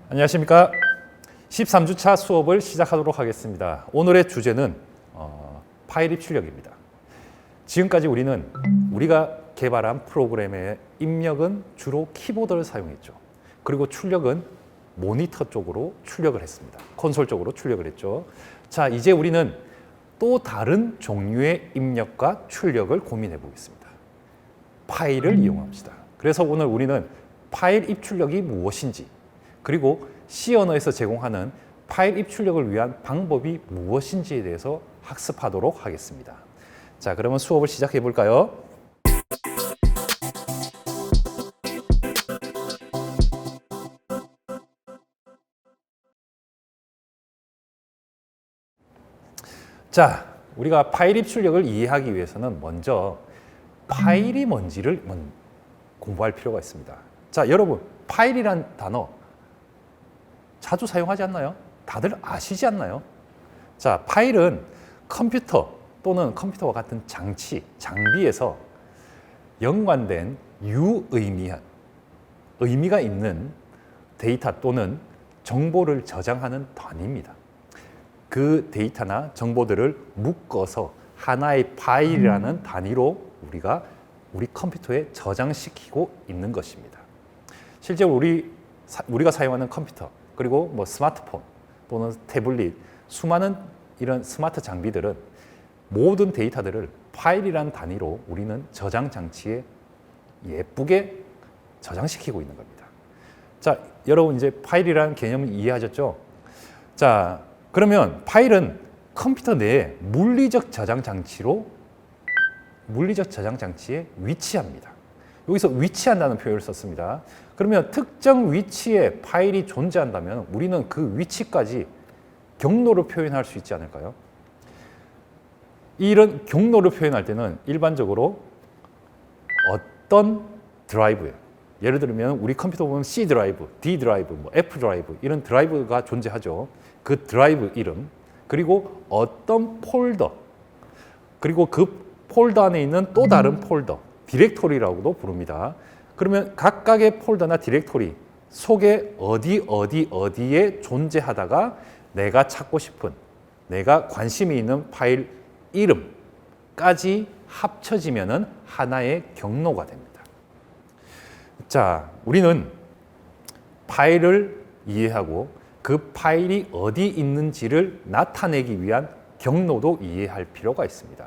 안녕하십니까. 13주차 수업을 시작하도록 하겠습니다. 오늘의 주제는 파일 입출력입니다. 지금까지 우리가 개발한 프로그램의 입력은 주로 키보드를 사용했죠. 그리고 출력은 모니터 쪽으로 출력을 했습니다. 콘솔 쪽으로 출력을 했죠. 자, 이제 우리는 또 다른 종류의 입력과 출력을 고민해 보겠습니다. 파일을 이용합시다. 그래서 오늘 우리는 파일 입출력이 무엇인지, 그리고 C 언어에서 제공하는 파일 입출력을 위한 방법이 무엇인지에 대해서 학습하도록 하겠습니다. 자, 그러면 수업을 시작해 볼까요? 자, 우리가 파일 입출력을 이해하기 위해서는 먼저 파일이 뭔지를 공부할 필요가 있습니다. 자, 여러분, 파일이란 단어 자주 사용하지 않나요? 다들 아시지 않나요? 자, 파일은 컴퓨터 또는 컴퓨터와 같은 장비에서 연관된 의미가 있는 데이터 또는 정보를 저장하는 단위입니다. 그 데이터나 정보들을 묶어서 하나의 파일이라는 단위로 우리 컴퓨터에 저장시키고 있는 것입니다. 실제로 우리가 사용하는 컴퓨터, 그리고 스마트폰 또는 태블릿, 수많은 이런 스마트 장비들은 모든 데이터들을 파일이라는 단위로 우리는 저장 장치에 예쁘게 저장시키고 있는 겁니다. 자, 여러분 이제 파일이라는 개념을 이해하셨죠? 자, 그러면 파일은 컴퓨터 내에 물리적 저장 장치에 위치합니다. 여기서 위치한다는 표현을 썼습니다. 그러면 특정 위치에 파일이 존재한다면 우리는 그 위치까지 경로를 표현할 수 있지 않을까요? 이런 경로를 표현할 때는 일반적으로 어떤 드라이브에, 예를 들면 우리 컴퓨터 보면 C 드라이브, D 드라이브, F 드라이브 이런 드라이브가 존재하죠. 그 드라이브 이름, 그리고 어떤 폴더, 그리고 그 폴더 안에 있는 또 다른 폴더, 디렉토리라고도 부릅니다. 그러면 각각의 폴더나 디렉토리 속에 어디에 존재하다가 내가 찾고 싶은, 내가 관심이 있는 파일 이름까지 합쳐지면은 하나의 경로가 됩니다. 자, 우리는 파일을 이해하고 그 파일이 어디 있는지를 나타내기 위한 경로도 이해할 필요가 있습니다.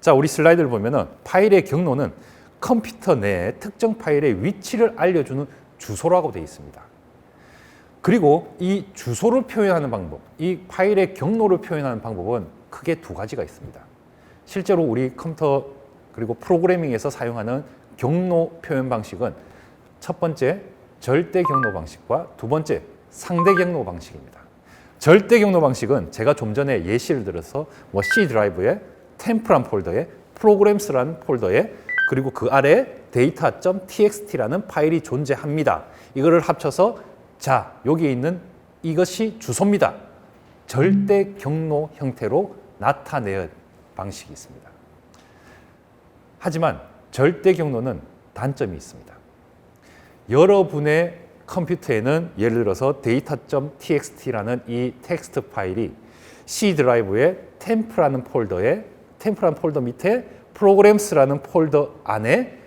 자, 우리 슬라이드를 보면은 파일의 경로는 컴퓨터 내에 특정 파일의 위치를 알려주는 주소라고 되어 있습니다. 그리고 이 주소를 표현하는 방법, 이 파일의 경로를 표현하는 방법은 크게 두 가지가 있습니다. 실제로 우리 컴퓨터 그리고 프로그래밍에서 사용하는 경로 표현 방식은 첫 번째 절대 경로 방식과 두 번째 상대 경로 방식입니다. 절대 경로 방식은 제가 좀 전에 예시를 들어서 C 드라이브에 템프란 폴더에 프로그램스라는 폴더에 그리고 그 아래 data.txt라는 파일이 존재합니다. 이거를 합쳐서 자, 여기에 있는 이것이 주소입니다. 절대 경로 형태로 나타내는 방식이 있습니다. 하지만 절대 경로는 단점이 있습니다. 여러분의 컴퓨터에는 예를 들어서 data.txt라는 이 텍스트 파일이 C 드라이브의 템프라는 폴더 밑에 프로그램스라는 폴더 안에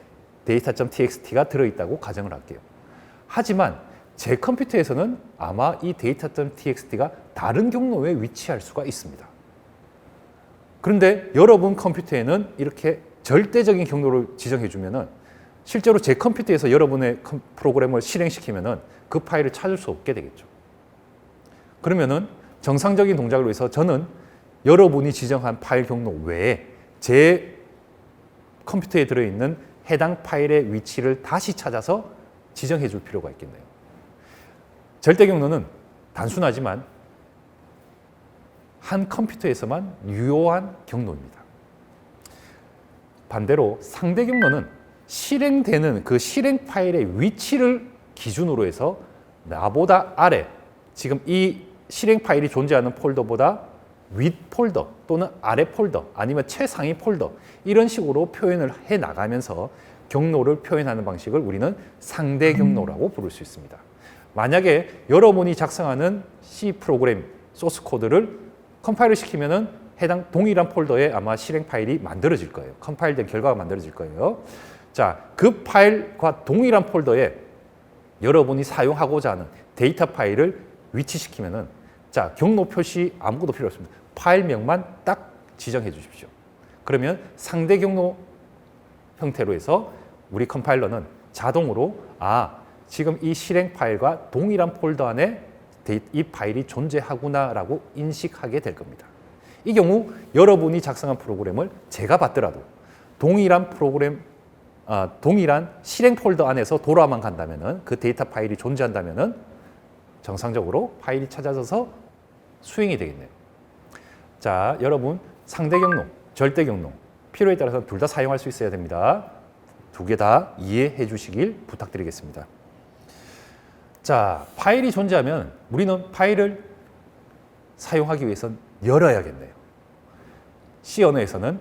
data.txt가 들어있다고 가정을 할게요. 하지만 제 컴퓨터에서는 아마 이 data.txt가 다른 경로에 위치할 수가 있습니다. 그런데 여러분 컴퓨터에는 이렇게 절대적인 경로를 지정해 주면은 실제로 제 컴퓨터에서 여러분의 프로그램을 실행시키면은 그 파일을 찾을 수 없게 되겠죠. 그러면은 정상적인 동작을 위해서 저는 여러분이 지정한 파일 경로 외에 제 컴퓨터에 들어있는 해당 파일의 위치를 다시 찾아서 지정해 줄 필요가 있겠네요. 절대 경로는 단순하지만 한 컴퓨터에서만 유효한 경로입니다. 반대로 상대 경로는 실행되는 그 실행 파일의 위치를 기준으로 해서 나보다 아래, 지금 이 실행 파일이 존재하는 폴더보다 윗 폴더 또는 아래 폴더 아니면 최상위 폴더 이런 식으로 표현을 해 나가면서 경로를 표현하는 방식을 우리는 상대 경로라고 부를 수 있습니다. 만약에 여러분이 작성하는 C 프로그램 소스 코드를 컴파일을 시키면은 해당 동일한 폴더에 아마 실행 파일이 만들어질 거예요. 컴파일된 결과가 만들어질 거예요. 자, 그 파일과 동일한 폴더에 여러분이 사용하고자 하는 데이터 파일을 위치시키면은 자, 경로 표시 아무것도 필요 없습니다. 파일명만 딱 지정해 주십시오. 그러면 상대 경로 형태로 해서 우리 컴파일러는 자동으로 지금 이 실행 파일과 동일한 폴더 안에 이 파일이 존재하구나라고 인식하게 될 겁니다. 이 경우 여러분이 작성한 프로그램을 제가 봤더라도 동일한 동일한 실행 폴더 안에서 돌아만 간다면은 그 데이터 파일이 존재한다면은 정상적으로 파일이 찾아져서 수행이 되겠네요. 자, 여러분 상대 경로, 절대 경로 필요에 따라서 둘 다 사용할 수 있어야 됩니다. 두 개 다 이해해 주시길 부탁드리겠습니다. 자, 파일이 존재하면 우리는 파일을 사용하기 위해선 열어야겠네요. C 언어에서는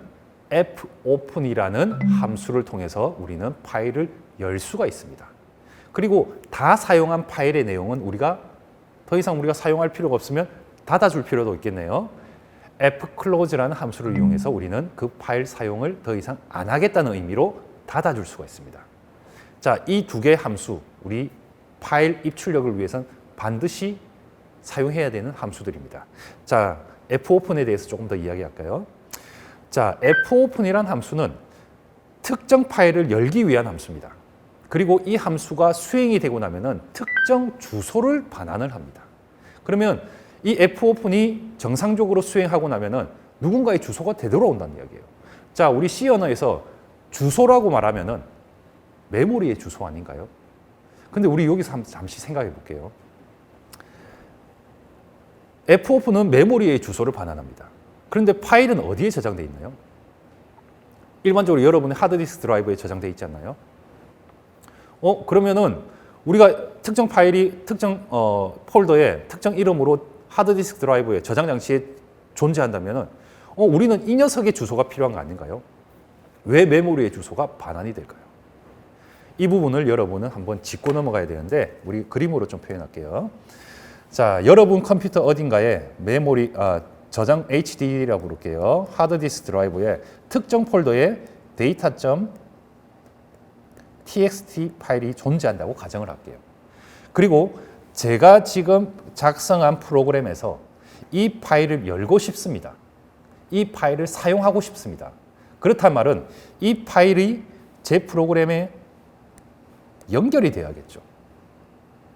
fopen이라는 함수를 통해서 우리는 파일을 열 수가 있습니다. 그리고 다 사용한 파일의 내용은 더 이상 우리가 사용할 필요가 없으면 닫아줄 필요도 있겠네요. fclose라는 함수를 이용해서 우리는 그 파일 사용을 더 이상 안 하겠다는 의미로 닫아줄 수가 있습니다. 자, 이 두 개의 함수, 우리 파일 입출력을 위해서는 반드시 사용해야 되는 함수들입니다. 자, fopen에 대해서 조금 더 이야기할까요? 자, fopen이라는 함수는 특정 파일을 열기 위한 함수입니다. 그리고 이 함수가 수행이 되고 나면은 특정 주소를 반환을 합니다. 그러면 이 fopen이 정상적으로 수행하고 나면은 누군가의 주소가 되돌아온다는 이야기예요. 자, 우리 C 언어에서 주소라고 말하면은 메모리의 주소 아닌가요? 근데 우리 여기서 잠시 생각해 볼게요. fopen은 메모리의 주소를 반환합니다. 그런데 파일은 어디에 저장되어 있나요? 일반적으로 여러분의 하드디스크 드라이브에 저장되어 있지 않나요? 그러면은 우리가 특정 파일이 특정 폴더에 특정 이름으로 하드디스크 드라이브에 저장 장치에 존재한다면은 우리는 이 녀석의 주소가 필요한 거 아닌가요? 왜 메모리의 주소가 반환이 될까요? 이 부분을 여러분은 한번 짚고 넘어가야 되는데 우리 그림으로 좀 표현할게요. 자, 여러분 컴퓨터 어딘가에 메모리 저장 HDD라고 부를게요. 하드디스크 드라이브에 특정 폴더에 data.txt 파일이 존재한다고 가정을 할게요. 그리고 제가 지금 작성한 프로그램에서 이 파일을 열고 싶습니다. 이 파일을 사용하고 싶습니다. 그렇단 말은 이 파일이 제 프로그램에 연결이 돼야겠죠.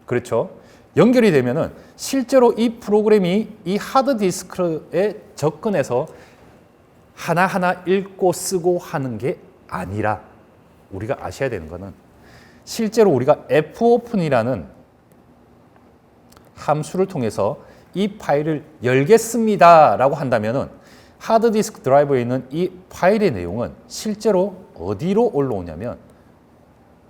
그렇죠? 연결이 되면은 실제로 이 프로그램이 이 하드디스크에 접근해서 하나하나 읽고 쓰고 하는 게 아니라 우리가 아셔야 되는 거는 실제로 우리가 fopen이라는 함수를 통해서 이 파일을 열겠습니다 라고 한다면은 하드디스크 드라이브에 있는 이 파일의 내용은 실제로 어디로 올라오냐면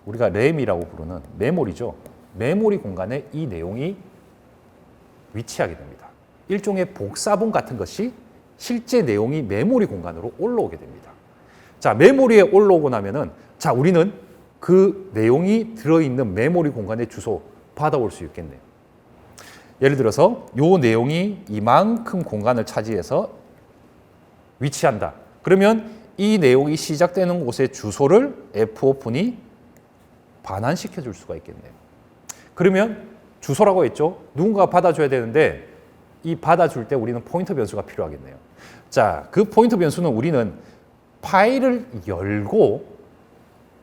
우리가 램이라고 부르는 메모리죠. 메모리 공간에 이 내용이 위치하게 됩니다. 일종의 복사본 같은 것이 실제 내용이 메모리 공간으로 올라오게 됩니다. 자, 메모리에 올라오고 나면은 자, 우리는 그 내용이 들어있는 메모리 공간의 주소 받아올 수 있겠네요. 예를 들어서 이 내용이 이만큼 공간을 차지해서 위치한다. 그러면 이 내용이 시작되는 곳의 주소를 fopen이 반환시켜 줄 수가 있겠네요. 그러면 주소라고 했죠. 누군가가 받아줘야 되는데 이 받아줄 때 우리는 포인터 변수가 필요하겠네요. 자, 그 포인터 변수는 우리는 파일을 열고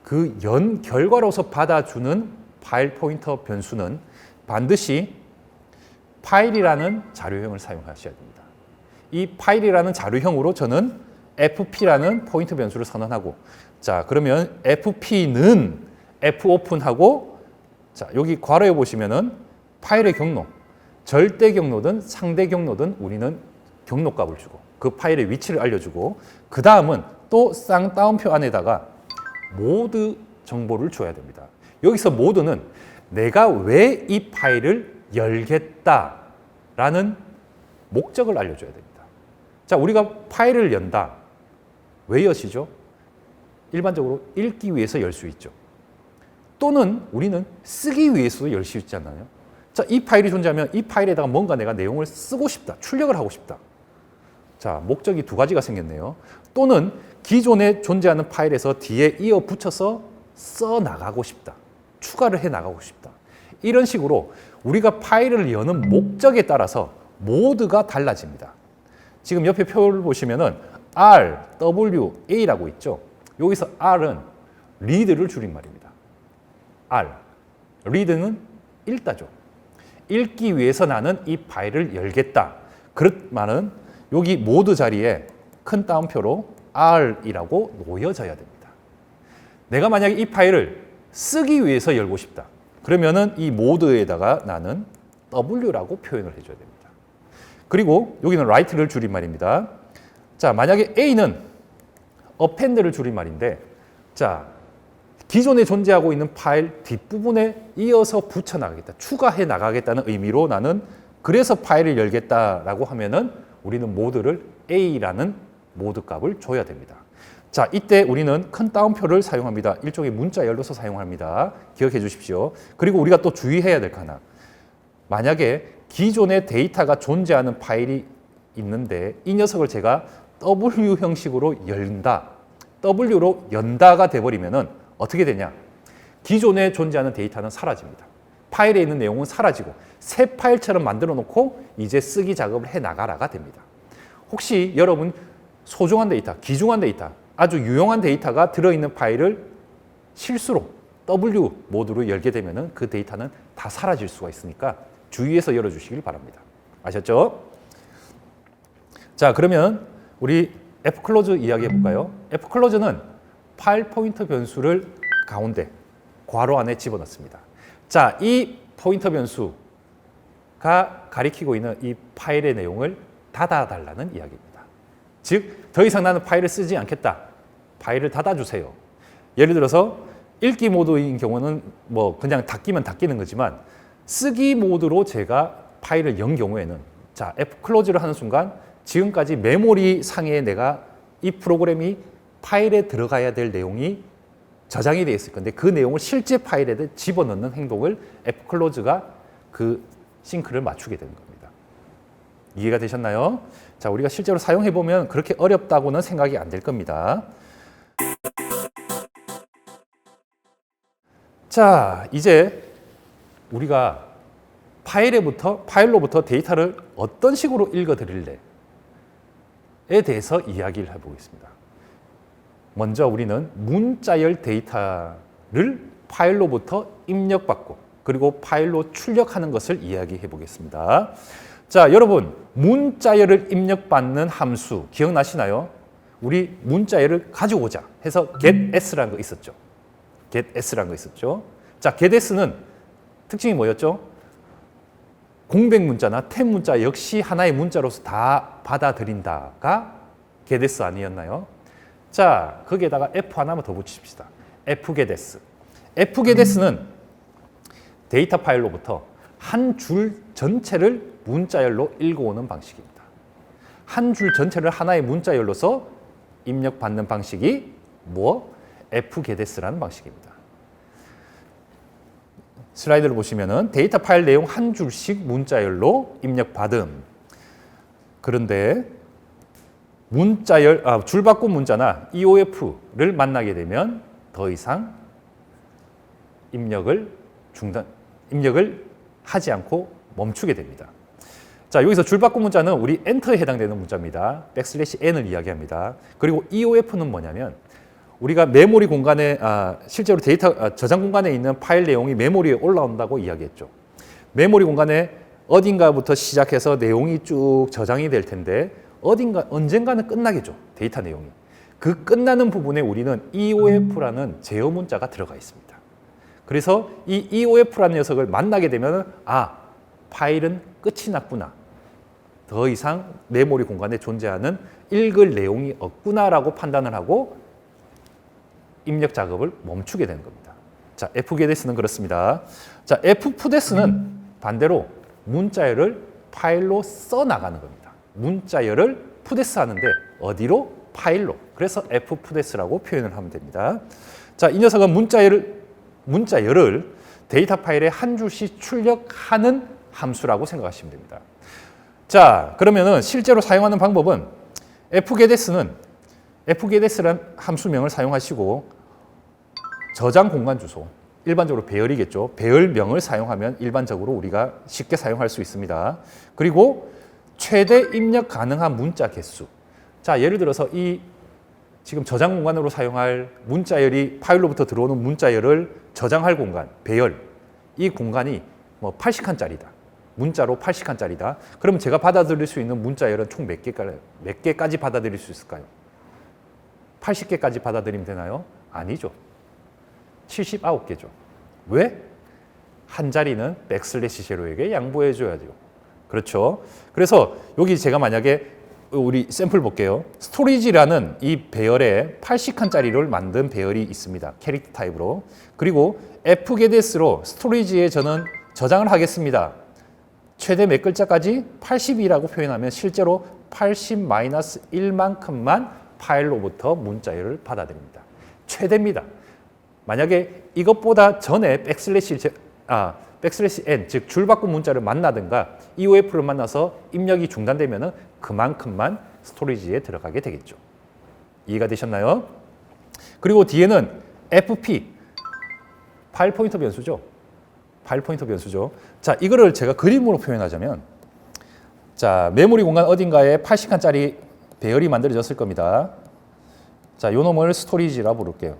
그 연 결과로서 받아주는 파일 포인터 변수는 반드시 파일이라는 자료형을 사용하셔야 됩니다. 이 파일이라는 자료형으로 저는 fp라는 포인터 변수를 선언하고 자, 그러면 fp는 fopen하고 자, 여기 괄호에 보시면은 파일의 경로, 절대 경로든 상대 경로든 우리는 경로값을 주고 그 파일의 위치를 알려주고 그 다음은 또 쌍따옴표 안에다가 모드 정보를 줘야 됩니다. 여기서 모드는 내가 왜 이 파일을 열겠다라는 목적을 알려줘야 됩니다. 자, 우리가 파일을 연다. 왜 여시죠? 일반적으로 읽기 위해서 열 수 있죠. 또는 우리는 쓰기 위해서도 열 수 있잖아요. 자, 이 파일이 존재하면 이 파일에다가 뭔가 내가 내용을 쓰고 싶다. 출력을 하고 싶다. 자, 목적이 두 가지가 생겼네요. 또는 기존에 존재하는 파일에서 뒤에 이어 붙여서 써 나가고 싶다. 추가를 해 나가고 싶다. 이런 식으로 우리가 파일을 여는 목적에 따라서 모드가 달라집니다. 지금 옆에 표를 보시면은 R, W, A라고 있죠. 여기서 R은 read를 줄임말입니다. R. read는 읽다죠. 읽기 위해서 나는 이 파일을 열겠다. 그런 말은 여기 모드 자리에 큰 따옴표로 R이라고 놓여져야 됩니다. 내가 만약에 이 파일을 쓰기 위해서 열고 싶다. 그러면은 이 모드에다가 나는 W라고 표현을 해줘야 됩니다. 그리고 여기는 write를 줄임말입니다. 자, 만약에 A는 append를 줄임말인데, 자, 기존에 존재하고 있는 파일 뒷부분에 이어서 붙여 나가겠다, 추가해 나가겠다는 의미로 나는 그래서 파일을 열겠다라고 하면은 우리는 모드를 A라는 모드 값을 줘야 됩니다. 자, 이때 우리는 큰 따옴표를 사용합니다. 일종의 문자열로서 사용합니다. 기억해 주십시오. 그리고 우리가 또 주의해야 될 거 하나. 만약에 기존의 데이터가 존재하는 파일이 있는데 이 녀석을 제가 W 형식으로 열다, W로 연다가 돼버리면은 어떻게 되냐? 기존에 존재하는 데이터는 사라집니다. 파일에 있는 내용은 사라지고 새 파일처럼 만들어 놓고 이제 쓰기 작업을 해 나가라가 됩니다. 혹시 여러분 소중한 데이터, 귀중한 데이터, 아주 유용한 데이터가 들어있는 파일을 실수로 W 모드로 열게 되면은 그 데이터는 다 사라질 수가 있으니까 주의해서 열어주시길 바랍니다. 아셨죠? 자, 그러면 우리 fclose 이야기해 볼까요? fclose는 파일 포인터 변수를 가운데 괄호 안에 집어넣습니다. 자, 이 포인터 변수가 가리키고 있는 이 파일의 내용을 닫아달라는 이야기입니다. 즉, 더 이상 나는 파일을 쓰지 않겠다. 파일을 닫아주세요. 예를 들어서 읽기 모드인 경우는 뭐 그냥 닫기면 닫기는 거지만 쓰기 모드로 제가 파일을 연 경우에는 자, fclose를 하는 순간 지금까지 메모리 상에 내가 이 프로그램이 파일에 들어가야 될 내용이 저장이 되어 있을 건데 그 내용을 실제 파일에 집어넣는 행동을 fclose가 그 싱크를 맞추게 되는 겁니다. 이해가 되셨나요? 자, 우리가 실제로 사용해 보면 그렇게 어렵다고는 생각이 안 될 겁니다. 자, 이제 우리가 파일로부터 데이터를 어떤 식으로 읽어드릴래에 대해서 이야기를 해보겠습니다. 먼저 우리는 문자열 데이터를 파일로부터 입력받고 그리고 파일로 출력하는 것을 이야기해 보겠습니다. 자, 여러분, 문자열을 입력받는 함수 기억나시나요? 우리 문자열을 가져오자 해서 getS라는 거 있었죠. getS라는 거 있었죠. 자, getS는 특징이 뭐였죠? 공백 문자나 탭 문자 역시 하나의 문자로서 다 받아들인다가 getS 아니었나요? 자, 거기에다가 F 하나만 더 붙이십시다. fgetS. fgetS는 데이터 파일로부터 한 줄 전체를 문자열로 읽어오는 방식입니다. 한 줄 전체를 하나의 문자열로서 입력받는 방식이 fgetS라는 방식입니다. 슬라이드를 보시면은 데이터 파일 내용 한 줄씩 문자열로 입력받음. 그런데 줄바꿈 문자나 EOF를 만나게 되면 더 이상 입력을 하지 않고 멈추게 됩니다. 자, 여기서 줄바꿈 문자는 우리 엔터에 해당되는 문자입니다. \n을 이야기합니다. 그리고 EOF는 뭐냐면 우리가 메모리 공간에 실제로 데이터 저장 공간에 있는 파일 내용이 메모리에 올라온다고 이야기했죠. 메모리 공간에 어딘가부터 시작해서 내용이 쭉 저장이 될 텐데 언젠가는 끝나겠죠. 데이터 내용이. 그 끝나는 부분에 우리는 EOF라는 제어 문자가 들어가 있습니다. 그래서 이 EOF라는 녀석을 만나게 되면 파일은 끝이 났구나. 더 이상 메모리 공간에 존재하는 읽을 내용이 없구나라고 판단을 하고 입력 작업을 멈추게 되는 겁니다. 자, fgetS는 그렇습니다. 자, fpdes는 반대로 문자열을 파일로 써 나가는 겁니다. 문자열을 푸데스 하는데 어디로? 파일로. 그래서 fpdes라고 표현을 하면 됩니다. 자, 이 녀석은 문자열을 데이터 파일에 한 줄씩 출력하는 함수라고 생각하시면 됩니다. 자, 그러면은 실제로 사용하는 방법은 fgetS라는 함수명을 사용하시고 저장 공간 주소, 일반적으로 배열이겠죠. 배열명을 사용하면 일반적으로 우리가 쉽게 사용할 수 있습니다. 그리고 최대 입력 가능한 문자 개수. 자, 예를 들어서 이 지금 저장 공간으로 사용할 문자열이 파일로부터 들어오는 문자열을 저장할 공간, 배열. 이 공간이 뭐 80칸짜리다. 문자로 80칸짜리다. 그러면 제가 받아들일 수 있는 문자열은 총 몇 개까지 받아들일 수 있을까요? 80개까지 받아들이면 되나요? 아니죠. 79개죠. 왜? 한 자리는 백슬래시 제로에게 양보해 줘야죠. 그렇죠. 그래서 여기 제가 만약에 우리 샘플 볼게요. 스토리지라는 이 배열에 80칸짜리를 만든 배열이 있습니다. 캐릭터 타입으로. 그리고 fgetS로 스토리지에 저는 저장을 하겠습니다. 최대 몇 글자까지? 82라고 표현하면 실제로 80-1만큼만 파일로부터 문자열을 받아들입니다. 최대입니다. 만약에 이것보다 전에 백슬래시 n, 즉 줄바꿈 문자를 만나든가 EOF를 만나서 입력이 중단되면 그만큼만 스토리지에 들어가게 되겠죠. 이해가 되셨나요? 그리고 뒤에는 FP, 파일 포인터 변수죠. 파일 포인터 변수죠. 자, 이거를 제가 그림으로 표현하자면, 자, 메모리 공간 어딘가에 80칸짜리 배열이 만들어졌을 겁니다. 자, 요 놈을 스토리지라 부를게요.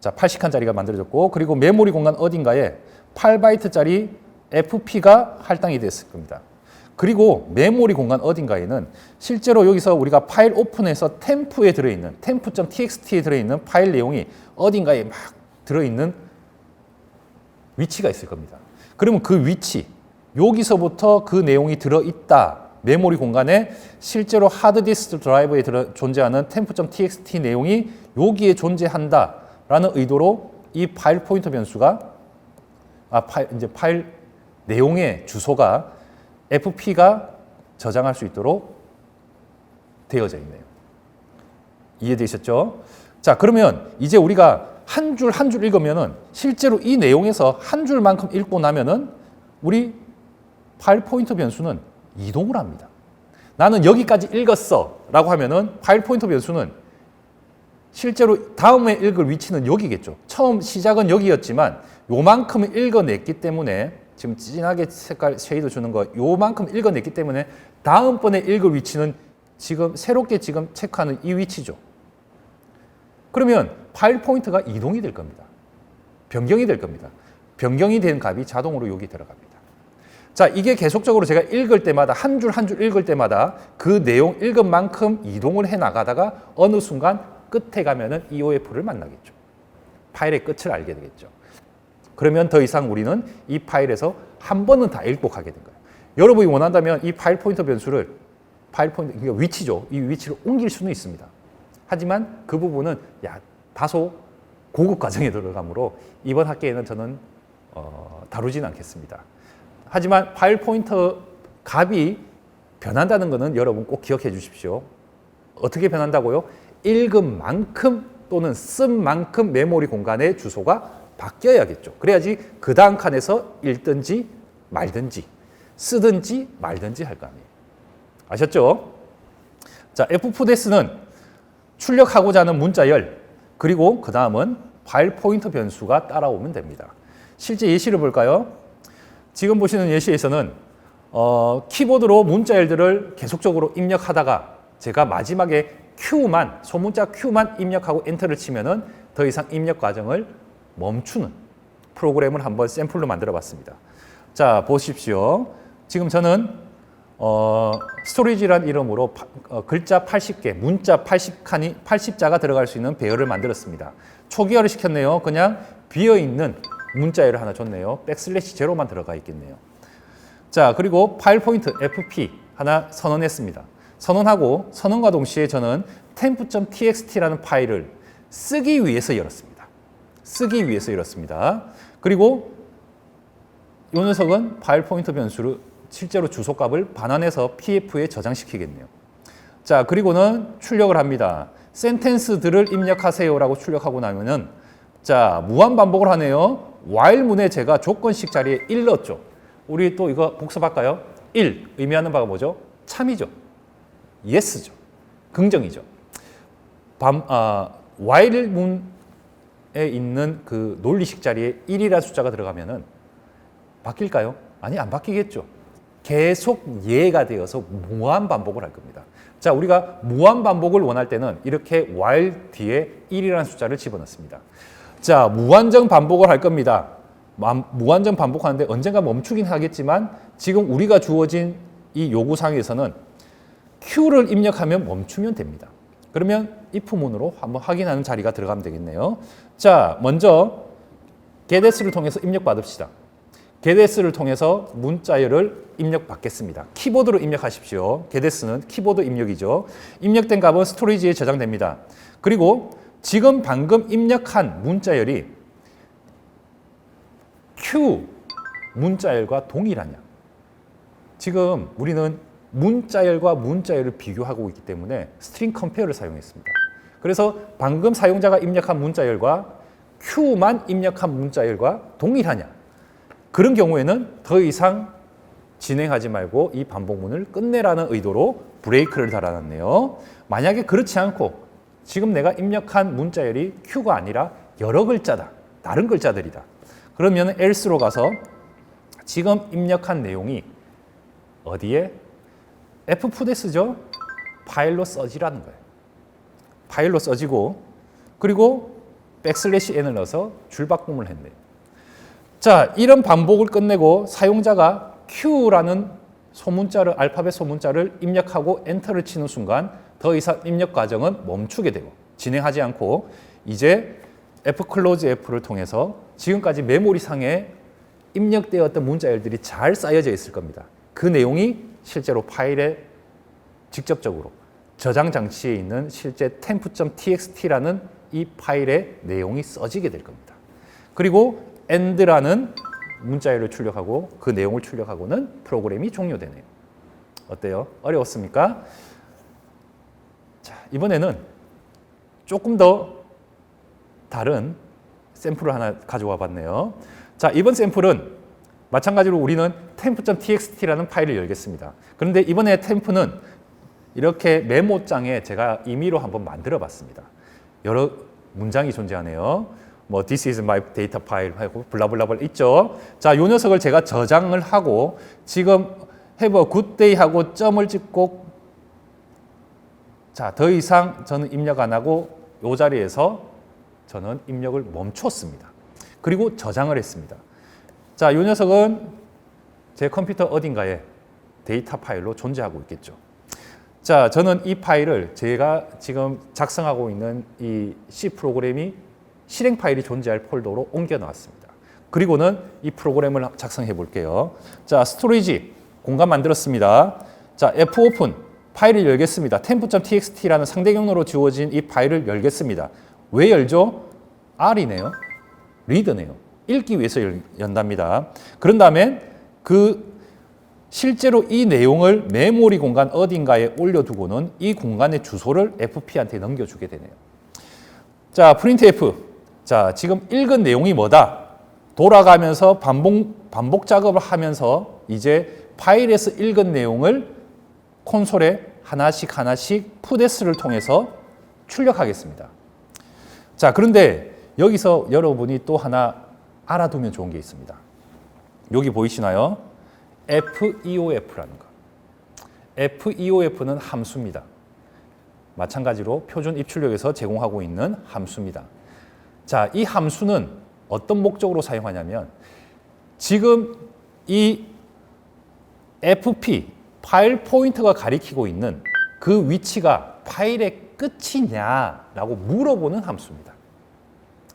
자, 80칸짜리가 만들어졌고, 그리고 메모리 공간 어딘가에 8바이트짜리 FP가 할당이 됐을 겁니다. 그리고 메모리 공간 어딘가에는 실제로 여기서 우리가 파일 오픈해서 템프에 들어있는, temp.txt에 들어있는 파일 내용이 어딘가에 막 들어있는 위치가 있을 겁니다. 그러면 그 위치, 여기서부터 그 내용이 들어있다. 메모리 공간에 실제로 하드디스크 드라이브에 존재하는 temp.txt 내용이 여기에 존재한다. 라는 의도로 이 파일 포인터 변수가 파일 내용의 주소가 FP가 저장할 수 있도록 되어져 있네요. 이해되셨죠? 자, 그러면 이제 우리가 한 줄 한 줄 읽으면은 실제로 이 내용에서 한 줄만큼 읽고 나면은 우리 파일 포인터 변수는 이동을 합니다. 나는 여기까지 읽었어 라고 하면은 파일 포인터 변수는 실제로 다음에 읽을 위치는 여기겠죠. 처음 시작은 여기였지만 요만큼 읽어냈기 때문에 지금 진하게 색깔 쉐이드 주는 거 요만큼 읽어냈기 때문에 다음번에 읽을 위치는 지금 새롭게 지금 체크하는 이 위치죠. 그러면 파일 포인터가 이동이 될 겁니다. 변경이 될 겁니다. 변경이 된 값이 자동으로 여기 들어갑니다. 자, 이게 계속적으로 제가 읽을 때마다 한 줄 한 줄 읽을 때마다 그 내용 읽은 만큼 이동을 해 나가다가 어느 순간 끝에 가면은 EOF를 만나겠죠. 파일의 끝을 알게 되겠죠. 그러면 더 이상 우리는 이 파일에서 한 번은 다 읽고 가게 된 거예요. 여러분이 원한다면 이 파일 포인터 변수를 그러니까 위치죠. 이 위치를 옮길 수는 있습니다. 하지만 그 부분은 다소 고급 과정에 들어가므로 이번 학기에는 저는 다루지는 않겠습니다. 하지만 파일 포인터 값이 변한다는 것은 여러분 꼭 기억해 주십시오. 어떻게 변한다고요? 읽은 만큼 또는 쓴 만큼 메모리 공간의 주소가 바뀌어야겠죠. 그래야지 그 다음 칸에서 읽든지 말든지 쓰든지 말든지 할 거 아니에요. 아셨죠? 자, fpdes는 출력하고자 하는 문자열, 그리고 그 다음은 파일 포인터 변수가 따라오면 됩니다. 실제 예시를 볼까요? 지금 보시는 예시에서는 키보드로 문자열들을 계속적으로 입력하다가 제가 마지막에 Q만, 소문자 Q만 입력하고 엔터를 치면은 더 이상 입력 과정을 멈추는 프로그램을 한번 샘플로 만들어 봤습니다. 자, 보십시오. 지금 저는 스토리지란 이름으로 글자 80개, 문자 80자가 들어갈 수 있는 배열을 만들었습니다. 초기화를 시켰네요. 그냥 비어있는 문자열을 하나 줬네요. 백슬래시 제로만 들어가 있겠네요. 자, 그리고 파일 포인트 FP 하나 선언했습니다. 선언하고 선언과 동시에 저는 temp.txt라는 파일을 쓰기 위해서 열었습니다. 쓰기 위해서 이렇습니다. 그리고 이 녀석은 파일 포인터 변수를 실제로 주소값을 반환해서 PF에 저장시키겠네요. 자, 그리고는 출력을 합니다. 센텐스들을 입력하세요라고 출력하고 나면은 자, 무한 반복을 하네요. while문에 제가 조건식 자리에 1 넣었죠. 우리 또 이거 복습할까요? 1 의미하는 바가 뭐죠? 참이죠. yes죠. 긍정이죠. while문에 있는 그 논리식 자리에 1이라는 숫자가 들어가면은 바뀔까요? 아니, 안 바뀌겠죠. 계속 예가 되어서 무한 반복을 할 겁니다. 자, 우리가 무한 반복을 원할 때는 이렇게 while 뒤에 1이라는 숫자를 집어넣습니다. 자, 무한정 반복을 할 겁니다. 무한정 반복하는데 언젠가 멈추긴 하겠지만 지금 우리가 주어진 이 요구사항에서는 Q를 입력하면 멈추면 됩니다. 그러면 if문으로 한번 확인하는 자리가 들어가면 되겠네요. 자, 먼저 getS를 통해서 입력받읍시다. getS를 통해서 문자열을 입력받겠습니다. 키보드로 입력하십시오. getS는 키보드 입력이죠. 입력된 값은 스토리지에 저장됩니다. 그리고 지금 방금 입력한 문자열이 Q 문자열과 동일하냐. 지금 우리는 문자열과 문자열을 비교하고 있기 때문에 스트링 컴페어를 사용했습니다. 그래서 방금 사용자가 입력한 문자열과 Q만 입력한 문자열과 동일하냐. 그런 경우에는 더 이상 진행하지 말고 이 반복문을 끝내라는 의도로 브레이크를 달아놨네요. 만약에 그렇지 않고 지금 내가 입력한 문자열이 Q가 아니라 여러 글자다. 다른 글자들이다. 그러면 else로 가서 지금 입력한 내용이 어디에? fpdes죠? 파일로 써지라는 거예요. 파일로 써지고 그리고 \n을 넣어서 줄바꿈을 했네요. 자, 이런 반복을 끝내고 사용자가 Q라는 소문자를 알파벳 소문자를 입력하고 엔터를 치는 순간 더 이상 입력 과정은 멈추게 되고 진행하지 않고 이제 fclose F를 통해서 지금까지 메모리상에 입력되었던 문자열들이 잘 쌓여져 있을 겁니다. 그 내용이 실제로 파일에 직접적으로 저장 장치에 있는 실제 temp.txt라는 이 파일의 내용이 써지게 될 겁니다. 그리고 end라는 문자열을 출력하고 그 내용을 출력하고는 프로그램이 종료되네요. 어때요? 어려웠습니까? 자, 이번에는 조금 더 다른 샘플을 하나 가져와 봤네요. 자, 이번 샘플은 마찬가지로 우리는 temp.txt라는 파일을 열겠습니다. 그런데 이번에 temp는 이렇게 메모장에 제가 임의로 한번 만들어 봤습니다. 여러 문장이 존재하네요. 뭐 this is my data file 하고 블라블라블 있죠. 자, 요 녀석을 제가 저장을 하고 지금 have a good day 하고 점을 찍고 자, 더 이상 저는 입력 안 하고 요 자리에서 저는 입력을 멈췄습니다. 그리고 저장을 했습니다. 자, 요 녀석은 제 컴퓨터 어딘가에 데이터 파일로 존재하고 있겠죠. 자, 저는 이 파일을 제가 지금 작성하고 있는 이 C 프로그램이 실행 파일이 존재할 폴더로 옮겨 놨습니다. 그리고는 이 프로그램을 작성해 볼게요. 자, 스토리지 공간 만들었습니다. 자, fopen 파일을 열겠습니다. temp.txt라는 상대 경로로 주어진 이 파일을 열겠습니다. 왜 열죠? R이네요. read네요. 읽기 위해서 연답니다. 그런 다음에 그 실제로 이 내용을 메모리 공간 어딘가에 올려두고는 이 공간의 주소를 fp한테 넘겨주게 되네요. 자, printf. 자, 지금 읽은 내용이 뭐다? 돌아가면서 반복 작업을 하면서 이제 파일에서 읽은 내용을 콘솔에 하나씩 하나씩 푸데스를 통해서 출력하겠습니다. 자, 그런데 여기서 여러분이 또 하나 알아두면 좋은 게 있습니다. 여기 보이시나요? FEOF라는 거. FEOF는 함수입니다. 마찬가지로 표준 입출력에서 제공하고 있는 함수입니다. 자, 이 함수는 어떤 목적으로 사용하냐면 지금 이 FP, 파일 포인터가 가리키고 있는 그 위치가 파일의 끝이냐라고 물어보는 함수입니다.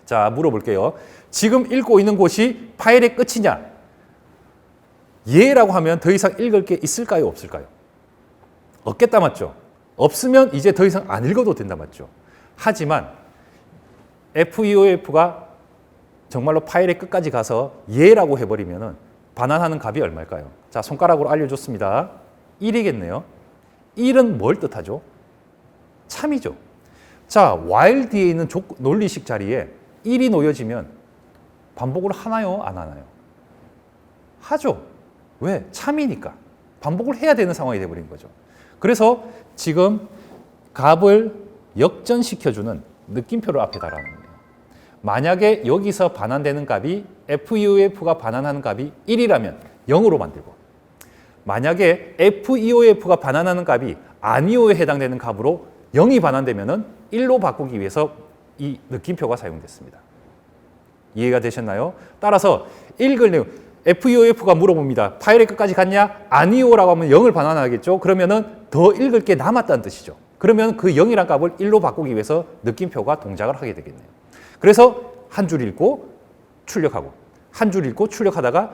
자, 물어볼게요. 지금 읽고 있는 곳이 파일의 끝이냐? 예라고 하면 더 이상 읽을 게 있을까요? 없을까요? 없겠다 맞죠? 없으면 이제 더 이상 안 읽어도 된다 맞죠? 하지만 FEOF가 정말로 파일의 끝까지 가서 예라고 해버리면은 반환하는 값이 얼마일까요? 자, 손가락으로 알려줬습니다. 1이겠네요. 1은 뭘 뜻하죠? 참이죠. 자, while 뒤에 있는 논리식 자리에 1이 놓여지면 반복을 하나요? 안 하나요? 하죠. 왜? 참이니까. 반복을 해야 되는 상황이 돼버린 거죠. 그래서 지금 값을 역전시켜주는 느낌표를 앞에 달아놓는 거예요. 만약에 여기서 반환되는 값이 FEOF가 반환하는 값이 1이라면 0으로 만들고, 만약에 FEOF가 반환하는 값이 아니오에 해당되는 값으로 0이 반환되면 1로 바꾸기 위해서 이 느낌표가 사용됐습니다. 이해가 되셨나요? 따라서 읽을 내용, FEOF가 물어봅니다. 파일의 끝까지 갔냐? 아니오라고 하면 0을 반환하겠죠. 그러면은 더 읽을 게 남았다는 뜻이죠. 그러면 그 0이란 값을 1로 바꾸기 위해서 느낌표가 동작을 하게 되겠네요. 그래서 한 줄 읽고 출력하고, 한 줄 읽고 출력하다가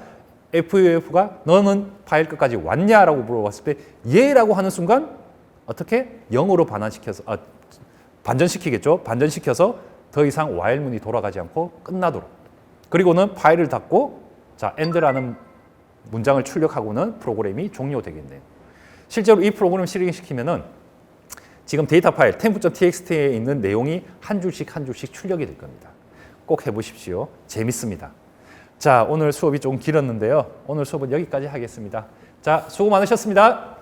FEOF가 너는 파일 끝까지 왔냐라고 물어봤을 때 예라고 하는 순간 어떻게? 0으로 반전시키겠죠. 반전시켜서 더 이상 while문이 돌아가지 않고 끝나도록. 그리고는 파일을 닫고 자, end라는 문장을 출력하고는 프로그램이 종료되겠네요. 실제로 이 프로그램을 실행시키면은 지금 데이터 파일 temp.txt에 있는 내용이 한 줄씩 한 줄씩 출력이 될 겁니다. 꼭 해보십시오. 재밌습니다. 자, 오늘 수업이 좀 길었는데요. 오늘 수업은 여기까지 하겠습니다. 자, 수고 많으셨습니다.